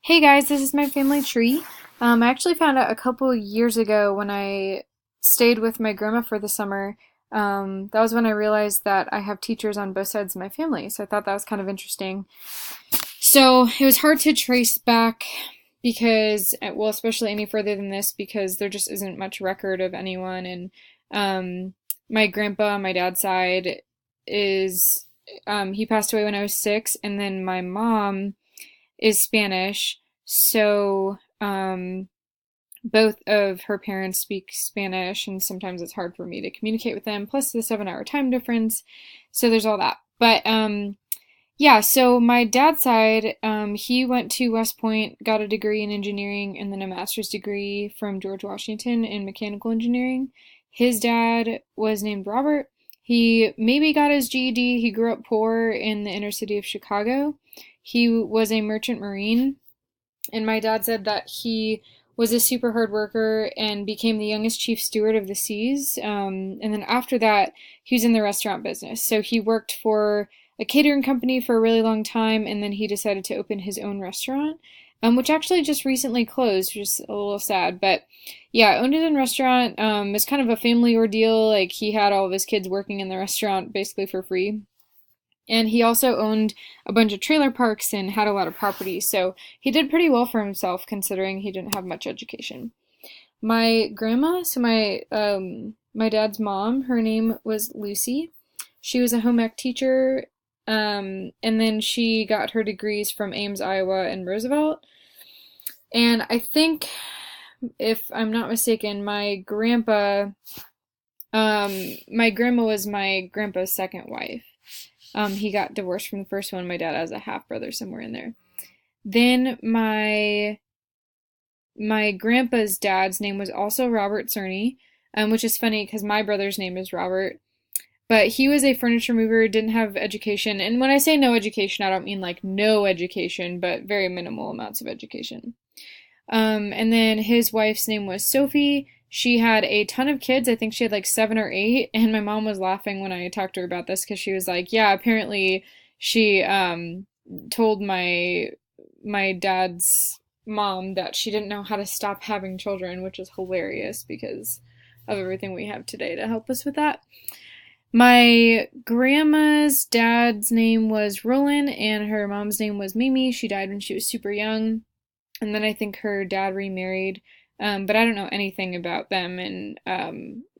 Hey guys, this is my family tree. I actually found out a couple years ago when I stayed with my grandma for the summer. That was when I realized that I have teachers on both sides of my family, so I thought that was kind of interesting. So it was hard to trace back because, well, especially any further than this, because there just isn't much record of anyone. And my grandpa on my dad's side is, he passed away when I was 6, and then my mom is Spanish, so both of her parents speak Spanish, and sometimes it's hard for me to communicate with them, plus the 7 hour time difference, so there's all that. But yeah, so my dad's side, he went to West Point, got a degree in engineering, and then a master's degree from George Washington in mechanical engineering. His dad was named Robert. He maybe got his GED. He grew up poor in the inner city of Chicago. He was a merchant marine, and my dad said that he was a super hard worker and became the youngest chief steward of the seas. And then after that, he was in the restaurant business. So he worked for a catering company for a really long time, and then he decided to open his own restaurant, which actually just recently closed, which is a little sad. But yeah, owned his own restaurant. It's kind of a family ordeal. Like, he had all of his kids working in the restaurant basically for free. And he also owned a bunch of trailer parks and had a lot of property, so he did pretty well for himself considering he didn't have much education. My grandma, so my dad's mom, her name was Lucy. She was a home ec teacher, and then she got her degrees from Ames, Iowa, and Roosevelt. And I think, if I'm not mistaken, my grandma was my grandpa's second wife. He got divorced from the first one. My dad has a half brother somewhere in there. Then my grandpa's dad's name was also Robert Cerny, which is funny because my brother's name is Robert. But he was a furniture mover, didn't have education. And when I say no education, I don't mean like no education, but very minimal amounts of education. And then his wife's name was Sophie. She had a ton of kids. I think she had like 7 or 8. And my mom was laughing when I talked to her about this because she was like, yeah, apparently she told my dad's mom that she didn't know how to stop having children, which is hilarious because of everything we have today to help us with that. My grandma's dad's name was Roland, and her mom's name was Mimi. She died when she was super young. And then I think her dad remarried, but I don't know anything about them. And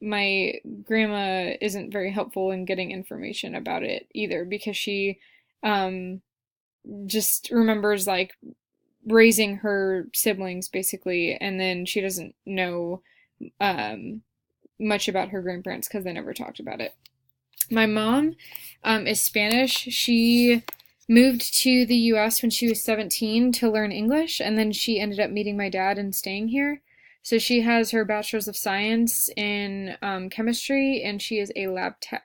my grandma isn't very helpful in getting information about it either because she um, just remembers like raising her siblings basically, and then she doesn't know um, much about her grandparents because they never talked about it. My mom is Spanish. She moved to the US when she was 17 to learn English, and then she ended up meeting my dad and staying here. So she has her Bachelor's of Science in chemistry, and she is a lab tech.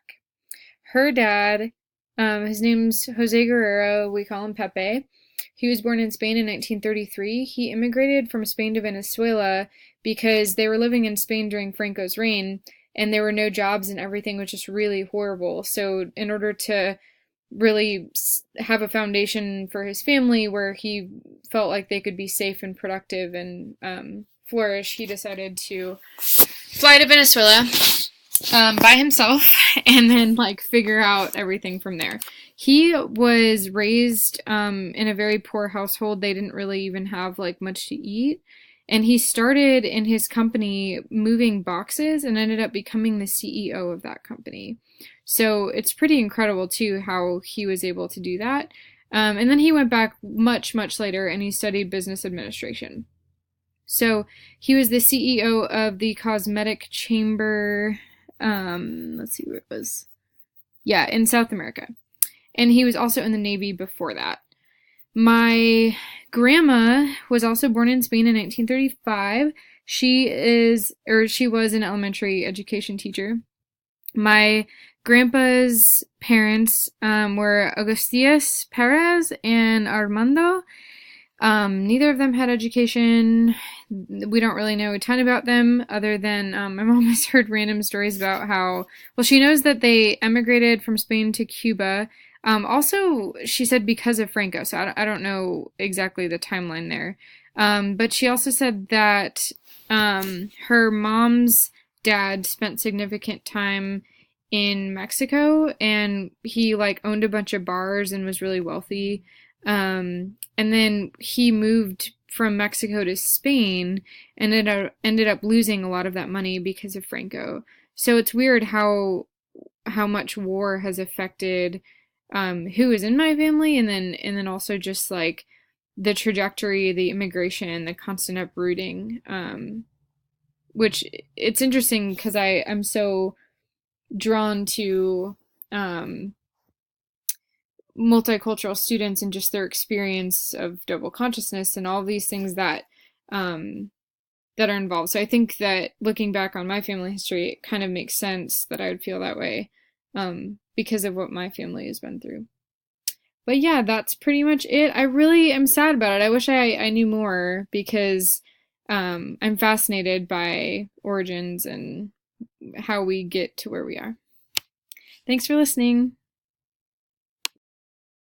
Her dad, his name's Jose Guerrero, we call him Pepe. He was born in Spain in 1933. He immigrated from Spain to Venezuela because they were living in Spain during Franco's reign, and there were no jobs and everything was just really horrible. So in order to really have a foundation for his family where he felt like they could be safe and productive and flourish, he decided to fly to Venezuela by himself and then like figure out everything from there. He was raised in a very poor household. They didn't really even have like much to eat. And he started in his company moving boxes and ended up becoming the CEO of that company. So it's pretty incredible, too, how he was able to do that. And then he went back much, much later and he studied business administration. So he was the CEO of the Cosmetic Chamber, let's see where it was. Yeah, in South America. And he was also in the Navy before that. My grandma was also born in Spain in 1935. She was an elementary education teacher. My grandpa's parents were Agustias Perez and Armando. Neither of them had education. We don't really know a ton about them other than my mom has heard random stories about how, well, she knows that they emigrated from Spain to Cuba Also, she said because of Franco, so I don't know exactly the timeline there. But she also said that her mom's dad spent significant time in Mexico, and he like owned a bunch of bars and was really wealthy. And then he moved from Mexico to Spain and ended up losing a lot of that money because of Franco. So it's weird how much war has affected who is in my family, and then also just like the trajectory, the immigration, the constant uprooting. Which it's interesting because I'm so drawn to um, multicultural students and just their experience of double consciousness and all these things um, that are involved. So I think that looking back on my family history, it kind of makes sense that I would feel that way because of what my family has been through. But yeah, that's pretty much it. I really am sad about it. I wish I knew more because I'm fascinated by origins and how we get to where we are. Thanks for listening.